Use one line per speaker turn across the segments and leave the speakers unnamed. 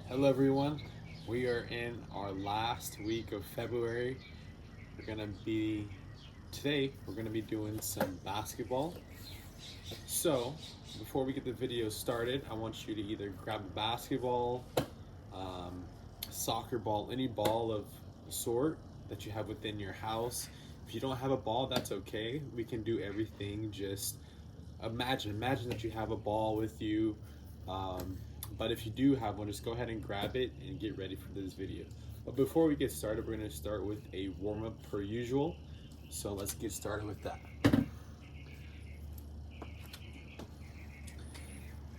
Hello everyone. We are in our last week of February. We're gonna be today we're gonna be doing some basketball. So before we get the video started, I want you to either grab a basketball, um, soccer ball, any ball of sort that you have within your house. If you don't have a ball, that's okay. We can do everything. Just imagine that you have a ball with you. Um, but if you do have one, just go ahead and grab it and get ready for this video. But before we get started, we're going to start with a warm up per usual. So let's get started with that.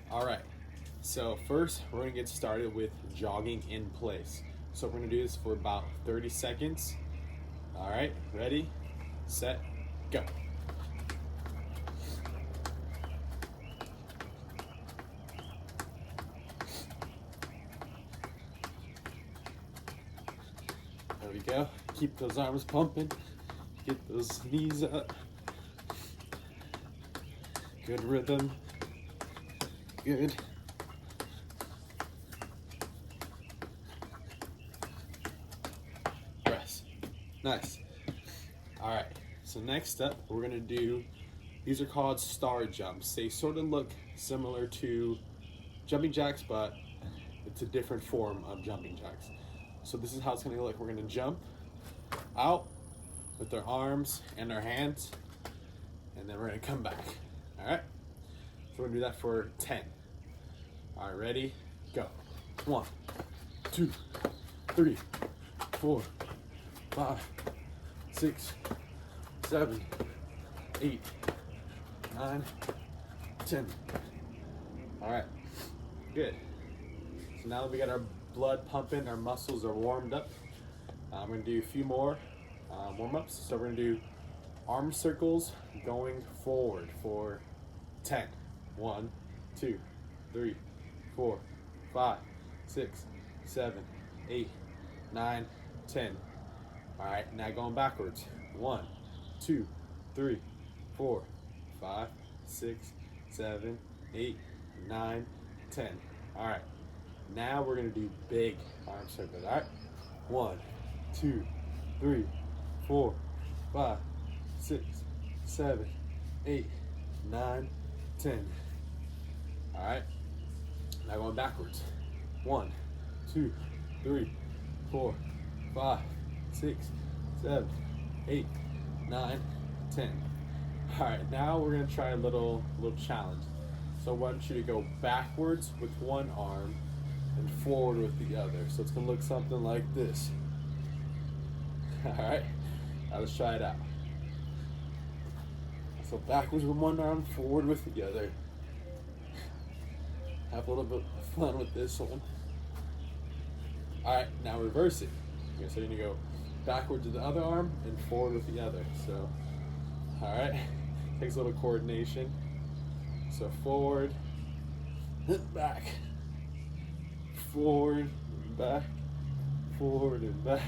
All right. So first, we're going to get started with jogging in place. So we're going to do this for about 30 seconds. All right, ready, set, go. There we go. Keep those arms pumping. Get those knees up. Good rhythm. Good. Press. Nice. All right. So next up, we're gonna do. These are called star jumps. They sort of look similar to jumping jacks, but it's a different form of jumping jacks. So this is how it's gonna look. We're gonna jump out with our arms and our hands, and then we're gonna come back. All right. So we're gonna do that for 10. All right, ready? Go. 1, 2, 3, 4, 5, 6, 7, 8, 9, 10. All right, good. So now that we got our blood pumping, our muscles are warmed up, we're gonna do a few more warm-ups. So we're gonna do arm circles going forward for 10. 1, 2, 3, 4, 5, 6, 7, 8, 9, 10. All right, now going backwards. 1, 2, 3, 4, 5, 6, 7, 8, 9, 10. All right, now we're gonna do big arm circles. All right, 1, 2, 3, 4, 5, 6, 7, 8, 9, 10. All right, now going backwards. 1, 2, 3, 4, 5, 6, 7, 8, 9, 10. All right, now we're gonna try a little challenge. So I want you to go backwards with one arm and forward with the other. So it's gonna look something like this. All right, now let's try it out. So backwards with one arm, forward with the other. Have a little bit of fun with this one. All right, now reverse it. Okay, so you're gonna go backwards with the other arm and forward with the other. So, all right, takes a little coordination. So forward, back, forward, and back, forward and back.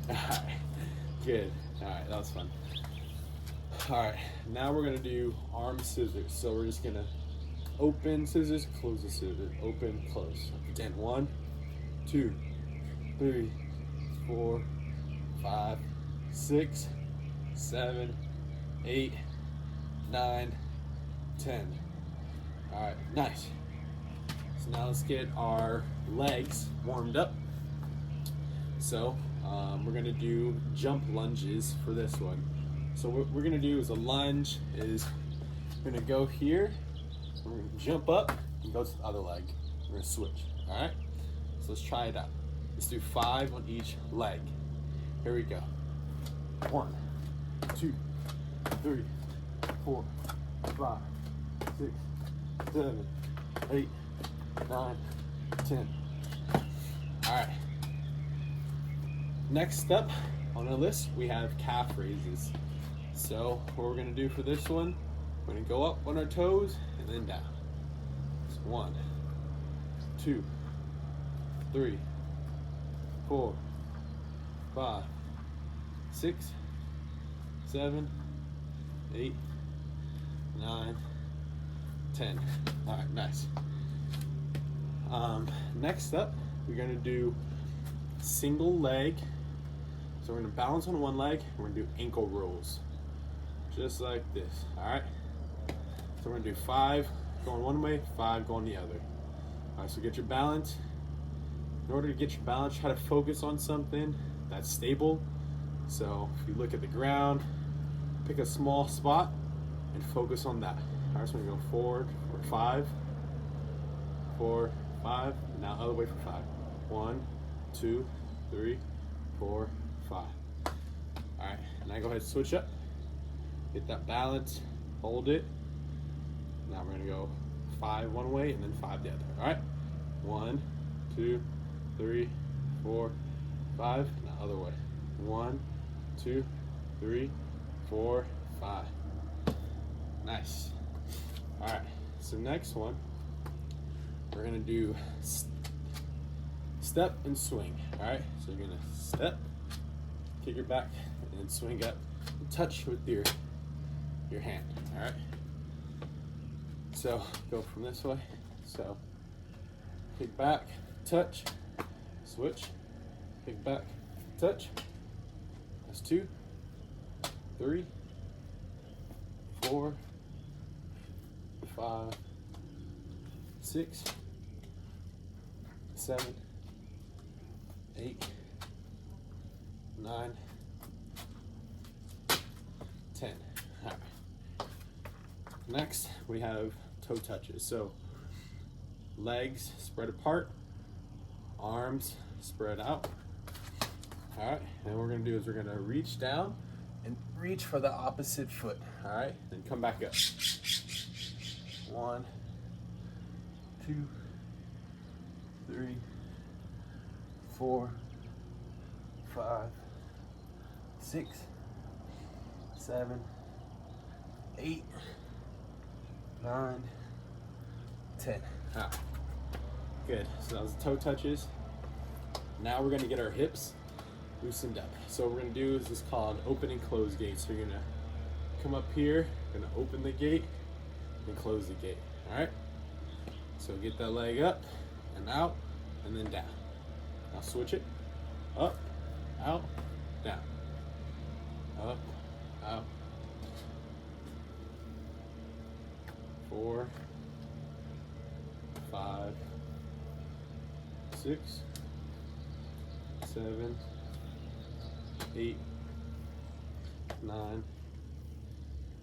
All right, good. All right, that was fun. All right, now we're gonna do arm scissors. So we're just gonna open scissors, close the scissors, open, close. Then 1, 2, 3, 4, 5, 6, 7, 8, 9, 10. All right, nice. So now let's get our legs warmed up. So we're gonna do jump lunges for this one. So what we're gonna do is a lunge is we're gonna go here, we're gonna jump up and go to the other leg. We're gonna switch, all right? So let's try it out. Let's do 5 on each leg. Here we go. 1, 2, 3, 4, 5, 6, 7, 8, 9, 10. All right. Next up on our list, we have calf raises. So what we're gonna do for this one, we're gonna go up on our toes and then down. It's 1, 2, 3, 4, 5, 6, 7, 8, 9, 10. All right, nice. Next up, we're gonna do single leg. So we're gonna balance on one leg, and we're gonna do ankle rolls. Just like this, all right? So we're gonna do 5 going one way, 5 going the other. All right, so get your balance. In order to get your balance, try to focus on something that's stable. So if you look at the ground, pick a small spot and focus on that. All right, so we're gonna go forward for 5, 4, 5, now other way for 5. 1, 2, 3, 4, 5. All right, and now go ahead and switch up. Get that balance, hold it. Now we're gonna go 5 one way and then 5 the other. All right, 1, 2, 3, 4, 5. Now other way. 1, 2, 3, 4, 5. Nice. All right, so next one, we're gonna do step and swing. All right, so you're gonna step, kick your back, and then swing up and touch with your hand. All right, so go from this way. So kick back, touch, switch, kick back, touch. That's 2, 3, 4, 5, 6, 7, 8, 9, 10. All right. Next, we have toe touches. So legs spread apart, arms spread out. All right, and what we're gonna do is we're gonna reach down and reach for the opposite foot. All right, then come back up. 1, 2, 3, 4, 5, 6, 7, 8, 9, 10. All right. Good. So that was the toe touches. Now we're gonna get our hips loosened up. So what we're gonna do is this called open and close gate. So you're gonna come up here, gonna open the gate and close the gate. All right. So get that leg up and out and then down. Now switch it. Up, out, down. Up, out. 4, 5, 6, 7, 8, 9,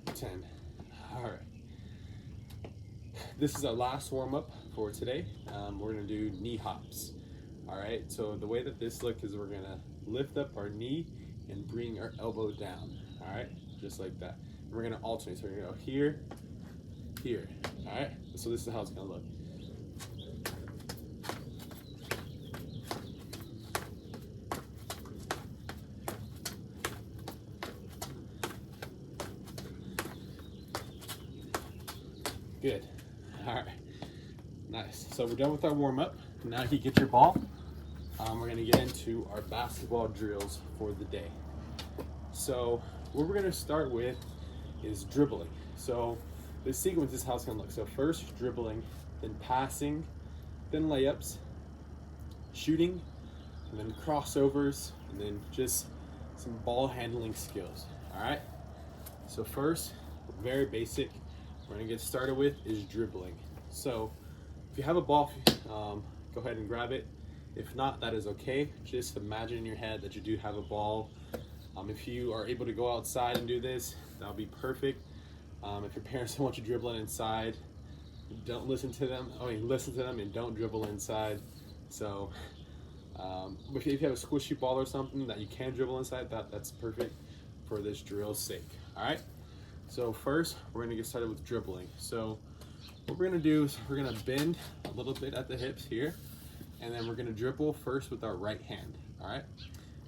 10. All right. This is our last warm-up for today. We're gonna do knee hops. All right, so the way that this looks is we're gonna lift up our knee and bring our elbow down. All right, just like that. And we're gonna alternate, so we're gonna go here, here. All right, so this is how it's gonna look. Good. All right. Nice. So we're done with our warm-up. Now you get your ball. We're going to get into our basketball drills for the day. So what we're going to start with is dribbling. So this sequence is how it's going to look. So first dribbling, then passing, then layups, shooting, and then crossovers, and then just some ball handling skills. All right. So first, very basic, we're going to get started with is dribbling. So if you have a ball, go ahead and grab it. If not, that is okay. Just imagine in your head that you do have a ball. If you are able to go outside and do this, that'll be perfect. If your parents don't want you dribbling inside, don't listen to them. Listen to them and don't dribble inside. So if you have a squishy ball or something that you can dribble inside, that's perfect for this drill's sake. All right. So first, we're gonna get started with dribbling. So what we're gonna do is we're gonna bend a little bit at the hips here, and then we're gonna dribble first with our right hand. All right.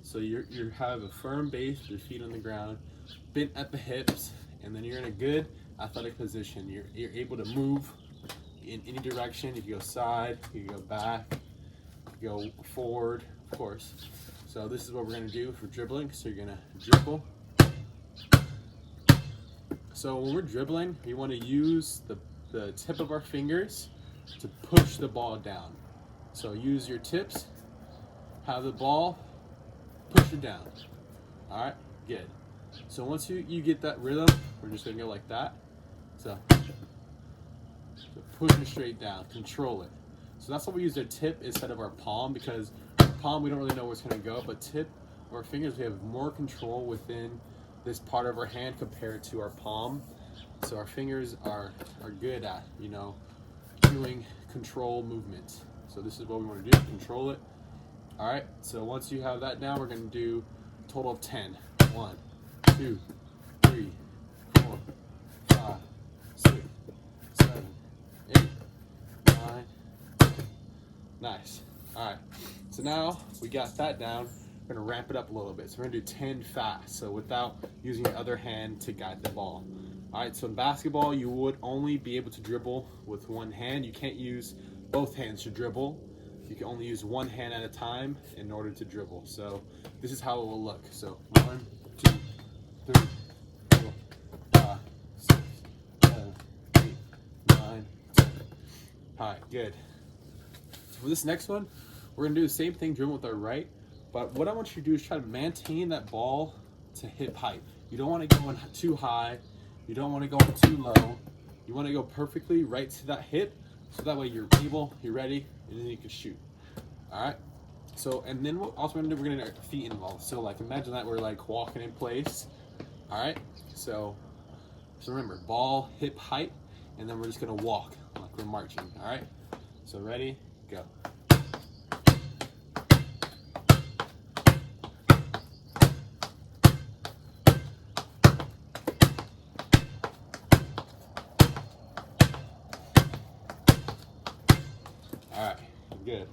So you have a firm base, your feet on the ground, bent at the hips, and then you're in a good athletic position. You're able to move in any direction. You can go side, you can go back, you can go forward, of course. So this is what we're gonna do for dribbling. So you're gonna dribble, So when we're dribbling, we want to use the tip of our fingers to push the ball down. So use your tips, have the ball, push it down. All right, good. So once you get that rhythm, we're just gonna go like that. So push it straight down, control it. So that's why we use our tip instead of our palm, because our palm we don't really know where it's gonna go, but tip of our fingers we have more control within this part of our hand compared to our palm. So our fingers are good at, you know, doing control movements. So this is what we want to do, control it. All right, so once you have that down, we're gonna do a total of 10. 1, 2, 3, 4, 5, 6, 7, 8, 9, 10. Nice. All right, so now we got that down. We're gonna ramp it up a little bit. So we're gonna do 10 fast, so without using your other hand to guide the ball. All right, so in basketball, you would only be able to dribble with one hand. You can't use both hands to dribble. You can only use one hand at a time in order to dribble. So this is how it will look. So 1, 2, 3, 4, 5, 6, 7, 8, 9, 10. All right, good. So for this next one, we're gonna do the same thing, dribble with our right. But what I want you to do is try to maintain that ball to hip height. You don't want to go too high. You don't want to go too low. You want to go perfectly right to that hip, so that way you're able, you're ready, and then you can shoot. All right. So, and then what also we're gonna do, we're gonna get our feet involved. So like imagine that we're like walking in place. All right. So remember, ball hip height, and then we're just gonna walk like we're marching. All right. So ready, go. All right, good.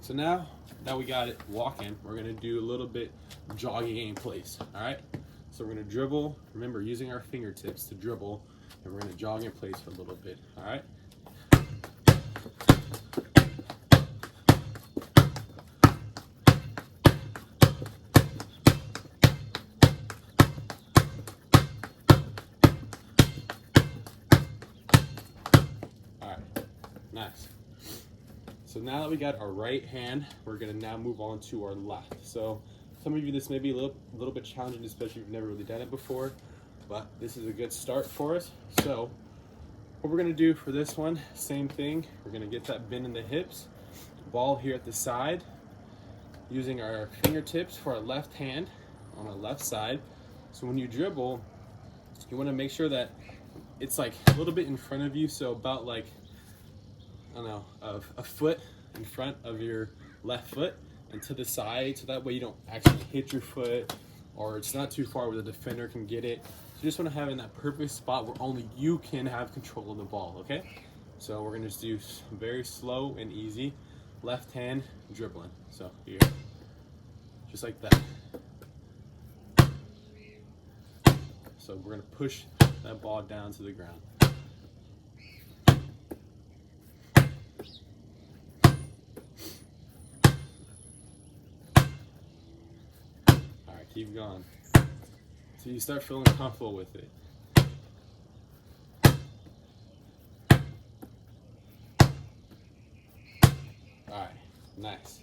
So now that we got it walking, we're gonna do a little bit jogging in place. All right. So we're gonna dribble. Remember, using our fingertips to dribble, and we're gonna jog in place for a little bit. All right. All right. Nice. So now that we got our right hand, we're gonna now move on to our left. So some of you, this may be a little bit challenging, especially if you've never really done it before, but this is a good start for us. So what we're gonna do for this one, same thing. We're gonna get that bend in the hips, ball here at the side, using our fingertips for our left hand on our left side. So when you dribble, you wanna make sure that it's like a little bit in front of you, so about like, I don't know, a foot in front of your left foot and to the side, so that way you don't actually hit your foot, or it's not too far where the defender can get it. So you just want to have it in that perfect spot where only you can have control of the ball, okay? So we're gonna just do very slow and easy left hand dribbling. So here, just like that. So we're gonna push that ball down to the ground. Keep going. So you start feeling comfortable with it. Alright, nice.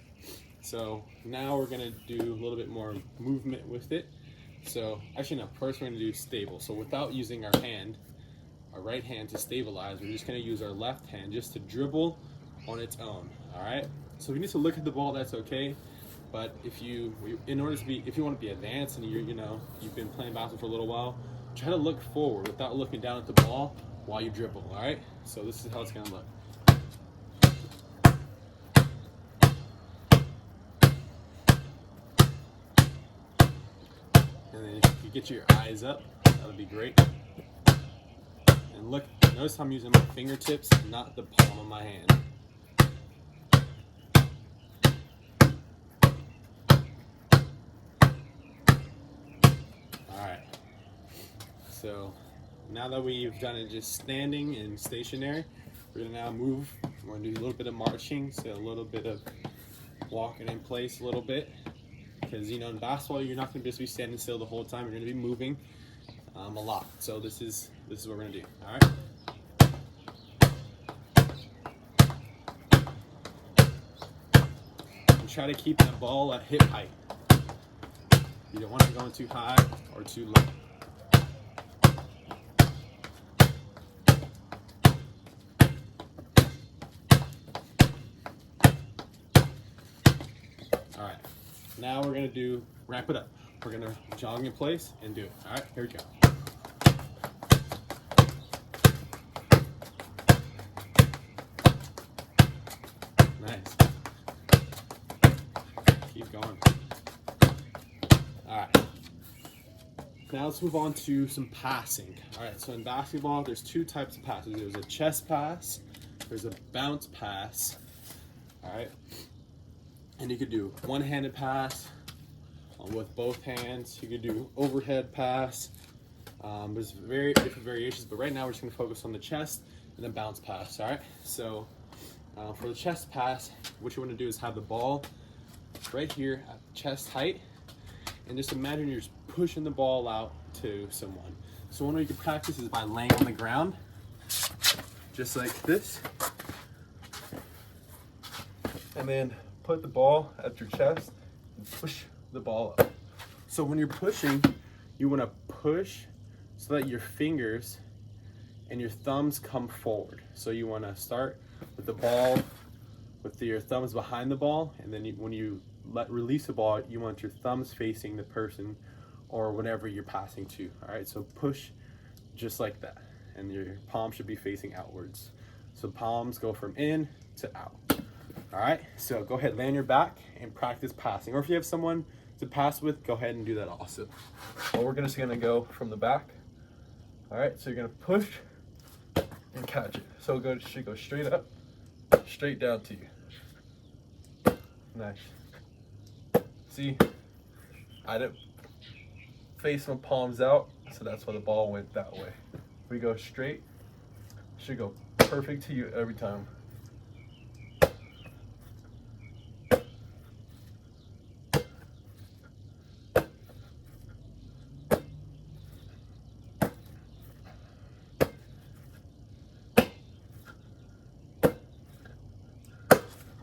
So now we're gonna do a little bit more movement with it. So actually no, first we're gonna do stable. So without using our hand, our right hand to stabilize, we're just gonna use our left hand just to dribble on its own. Alright? So if you need to look at the ball, that's okay. But if you want to be advanced and you've been playing basketball for a little while, try to look forward without looking down at the ball while you dribble. All right. So this is how it's gonna look. And then if you get your eyes up, that would be great. And look, notice I'm using my fingertips, not the palm of my hand. So now that we've done it just standing and stationary, we're gonna now move. We're gonna do a little bit of marching, so a little bit of walking in place a little bit. Because in basketball, you're not gonna just be standing still the whole time. You're gonna be moving. a lot. So this is what we're gonna do. All right. And try to keep that ball at hip height. You don't want it going too high or too low. All right, now we're gonna wrap it up. We're gonna jog in place and do it. All right, here we go. Nice. Keep going. All right. Now let's move on to some passing. All right, so in basketball, there's two types of passes. There's a chest pass, there's a bounce pass. All right. And you could do one-handed pass with both hands. You could do overhead pass. There's very different variations, but right now we're just gonna focus on the chest and then bounce pass, all right? So for the chest pass, what you wanna do is have the ball right here at chest height, and just imagine you're just pushing the ball out to someone. So one way you can practice is by laying on the ground, just like this, and then put the ball at your chest and push the ball up. So when you're pushing, you want to push so that your fingers and your thumbs come forward. So you want to start with the ball with your thumbs behind the ball, and then when you release the ball, you want your thumbs facing the person or whatever you're passing to. All right, so push just like that, and your palm should be facing outwards. So palms go from in to out. All right, so go ahead, lay on your back and practice passing. Or if you have someone to pass with, go ahead and do that also. Well, we're just gonna go from the back. All right, so you're gonna push and catch it. So it should go straight up, straight down to you. Nice. See, I didn't face my palms out, so that's why the ball went that way. If we go straight, it should go perfect to you every time.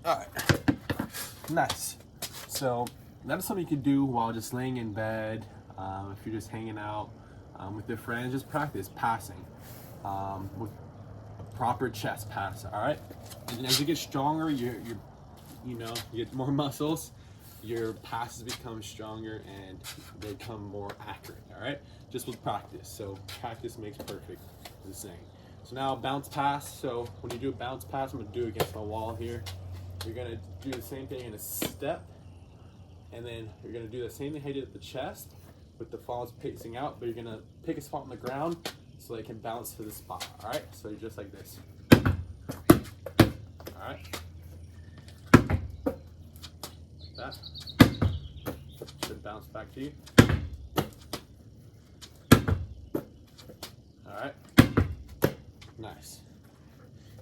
All right, nice. So that is something you can do while just laying in bed. If you're just hanging out with your friends, just practice passing with a proper chest pass. All right, and as you get stronger, you get more muscles. Your passes become stronger and they become more accurate. All right, just with practice. So practice makes perfect, as the saying. So now bounce pass. So when you do a bounce pass, I'm gonna do it against my wall here. You're gonna do the same thing in a step, and then you're gonna do the same thing I did at the chest with the falls pacing out, but you're gonna pick a spot on the ground so they can bounce to the spot. All right, so you're just like this. All right, like that. Should bounce back to you. All right, nice.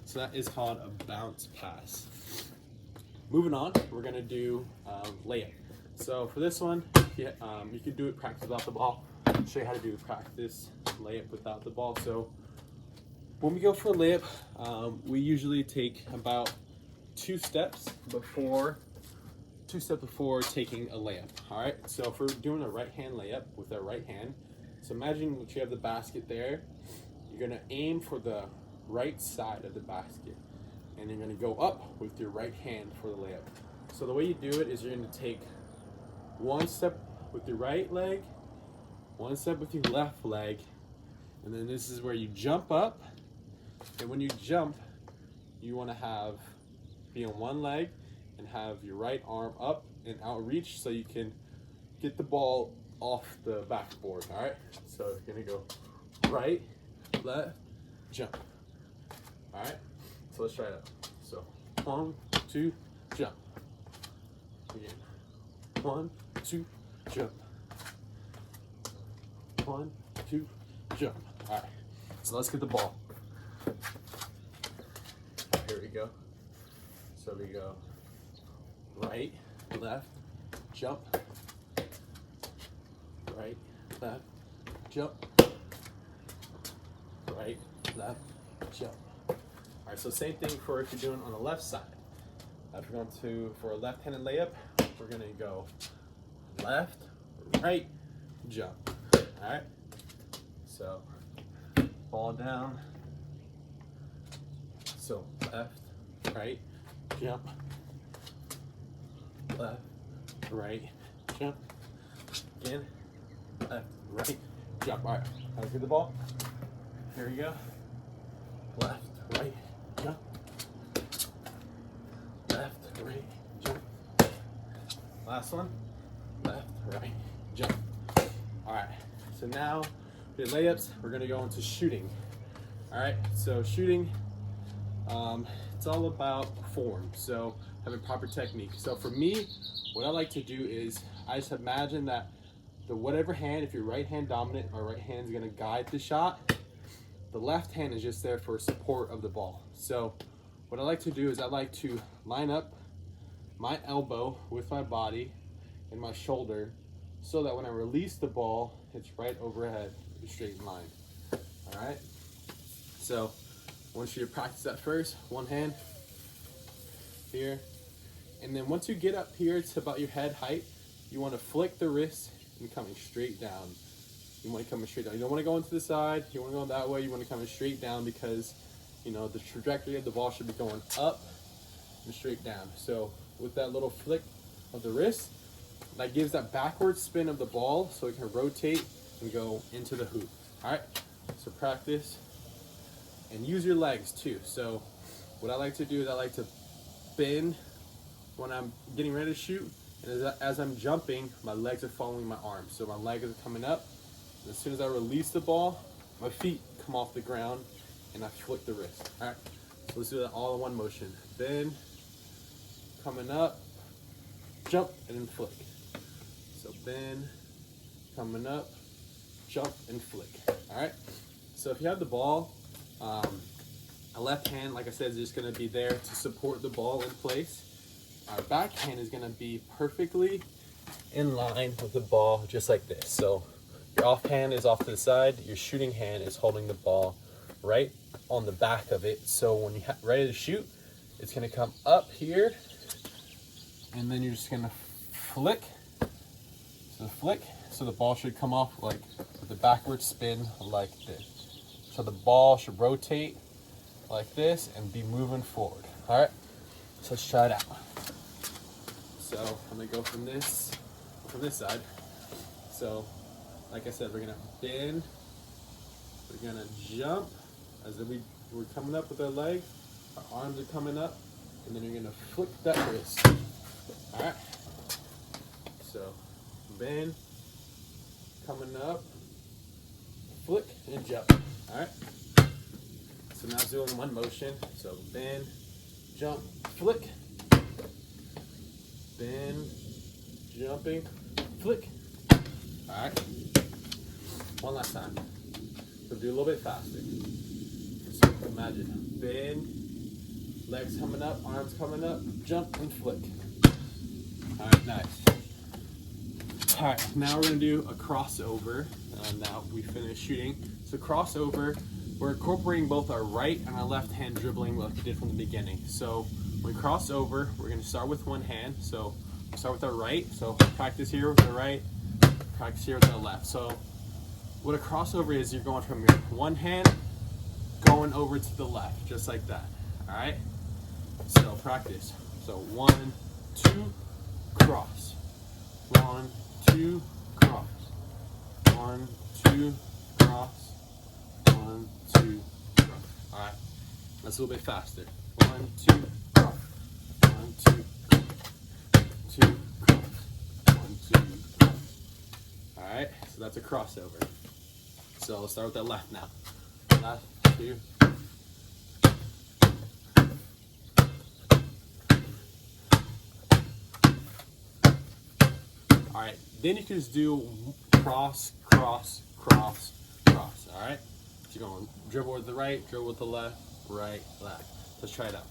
So that is called a bounce pass. Moving on, we're gonna do layup. So for this one, you can do it practice without the ball. I'll show you how to do practice layup without the ball. So when we go for a layup, we usually take about two steps before taking a layup. All right. So if we're doing a right hand layup with our right hand, so imagine that you have the basket there. You're gonna aim for the right side of the basket, and you're gonna go up with your right hand for the layup. So the way you do it is you're gonna take one step with your right leg, one step with your left leg, and then this is where you jump up. And when you jump, you wanna be on one leg and have your right arm up and out reach so you can get the ball off the backboard, all right? So you're gonna go right, left, jump, all right? So let's try it out. So 1, 2, jump. Again. 1, 2, jump. 1, 2, jump. All right. So let's get the ball. Here we go. So we go right, left, jump. Right, left, jump. right, left, jump. All right, so same thing for if you're doing on the left side. If we're going to, for a left-handed layup, we're gonna go left, right, jump. All right, so ball down. So left, right, jump. Left, right, jump. Again, left, right, jump. All right, now get the ball. Here we go. Left, right, jump. Left, right, jump. Last one. Left, right, jump. All right, so now we did layups. We're gonna go into shooting. All right, so shooting, it's all about form. So having proper technique. So for me, what I like to do is I just imagine that the whatever hand, if you're right hand dominant, my right hand is gonna guide the shot. The left hand is just there for support of the ball. So what I like to do is I like to line up my elbow with my body and my shoulder so that when I release the ball, it's right overhead, a straight line. All right? So I want you to practice that first. One hand here. And then once you get up here to about your head height, you want to flick the wrist and coming straight down. You want to come straight down. You don't want to go into the side. You want to go that way. You want to come straight down because, you know, the trajectory of the ball should be going up and straight down. So with that little flick of the wrist, that gives that backward spin of the ball so it can rotate and go into the hoop. All right, so practice and use your legs too. So what I like to do is I like to bend when I'm getting ready to shoot, and as I'm jumping, my legs are following my arms. So my legs are coming up. As soon as I release the ball, my feet come off the ground and I flick the wrist. All right, so let's do that all in one motion. Bend, coming up, jump, and then flick. So bend, coming up, jump, and flick. All right, so if you have the ball, a left hand, like I said, is just gonna be there to support the ball in place. Our back hand is gonna be perfectly in line with the ball, just like this. So your off hand is off to the side, your shooting hand is holding the ball right on the back of it. So when you're ready to shoot, it's gonna come up here, and then you're just gonna flick. So flick, so the ball should come off like with the backward spin like this. So the ball should rotate like this and be moving forward. All right, so let's try it out. So I'm gonna go from this side. So like I said, we're gonna bend, we're gonna jump, as if we're coming up with our legs, our arms are coming up, and then you're gonna flick that wrist. All right, so bend, coming up, flick, and jump. All right, so now doing one motion. So bend, jump, flick, bend, jumping, flick. All right, one last time. So do a little bit faster. So imagine bend, legs coming up, arms coming up, jump and flick. All right, nice. All right, now we're gonna do a crossover. Now we finished shooting. So crossover, we're incorporating both our right and our left hand dribbling like we did from the beginning. So when we cross over, we're gonna start with one hand. So we'll start with our right. So practice here with the right, practice here with the left. So what a crossover is, you're going from your one hand going over to the left, just like that. All right, so practice. So 1, 2, cross. 1, 2, cross. 1, 2, cross. 1, 2, cross. All right, that's a little bit faster. 1, 2, cross. 1, 2, cross. 2, cross. 1, 2, cross. All right, so that's a crossover. So let's start with that left now. Left, 2. All right, then you can just do cross, cross, cross, cross. All right, so you're going dribble with the right, dribble with the left, right, left. Let's try it out.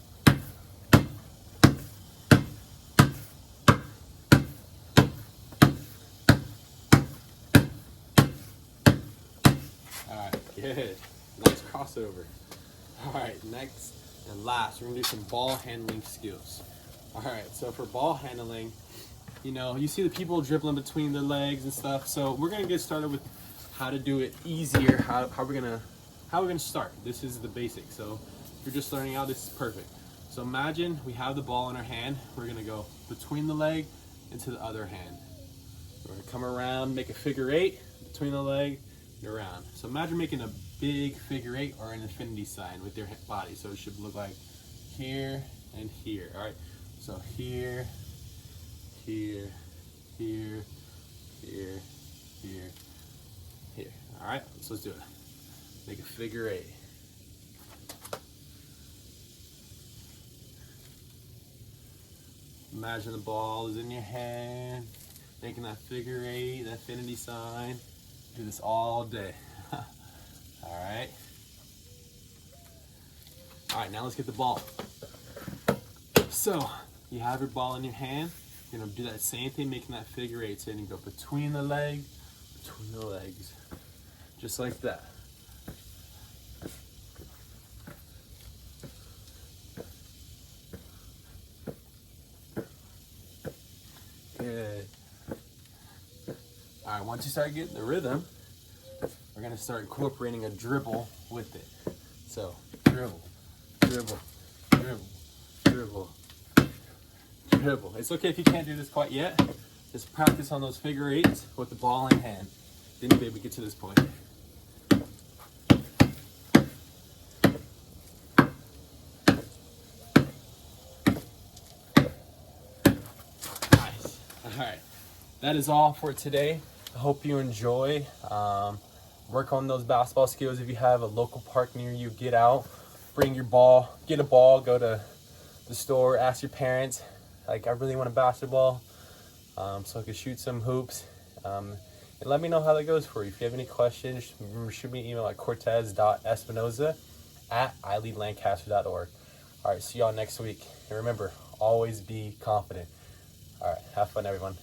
All right, good. Nice crossover. All right, next and last, we're gonna do some ball handling skills. All right, so for ball handling, you know, you see the people dribbling between their legs and stuff. So we're gonna get started with how to do it easier. How we're gonna start. This is the basic. So if you're just starting out, this is perfect. So imagine we have the ball in our hand. We're gonna go between the leg into the other hand. We're gonna come around, make a figure eight between the leg and around. So imagine making a big figure eight or an infinity sign with your body. So it should look like here and here. All right. So here, here, here, here, here, here. All right. So let's do it. Make a figure eight. Imagine the ball is in your hand, making that figure eight, that infinity sign. Do this all day. All right. All right, now let's get the ball. So you have your ball in your hand. You're gonna do that same thing, making that figure eight. So you go between the legs, just like that. Good. All right, once you start getting the rhythm, we're gonna start incorporating a dribble with it. So dribble, dribble, dribble, dribble, dribble. It's okay if you can't do this quite yet. Just practice on those figure eights with the ball in hand. Then you'll be able to get to this point. Nice. All right. That is all for today. I hope you enjoy. Work on those basketball skills. If you have a local park near you, get out, bring your ball, get a ball, go to the store, ask your parents, like, I really want a basketball, so I can shoot some hoops. And let me know how that goes for you. If you have any questions, remember, shoot me an email at cortez.espinoza@ileadlancaster.org. All right, see y'all next week. And remember, always be confident. All right, have fun, everyone.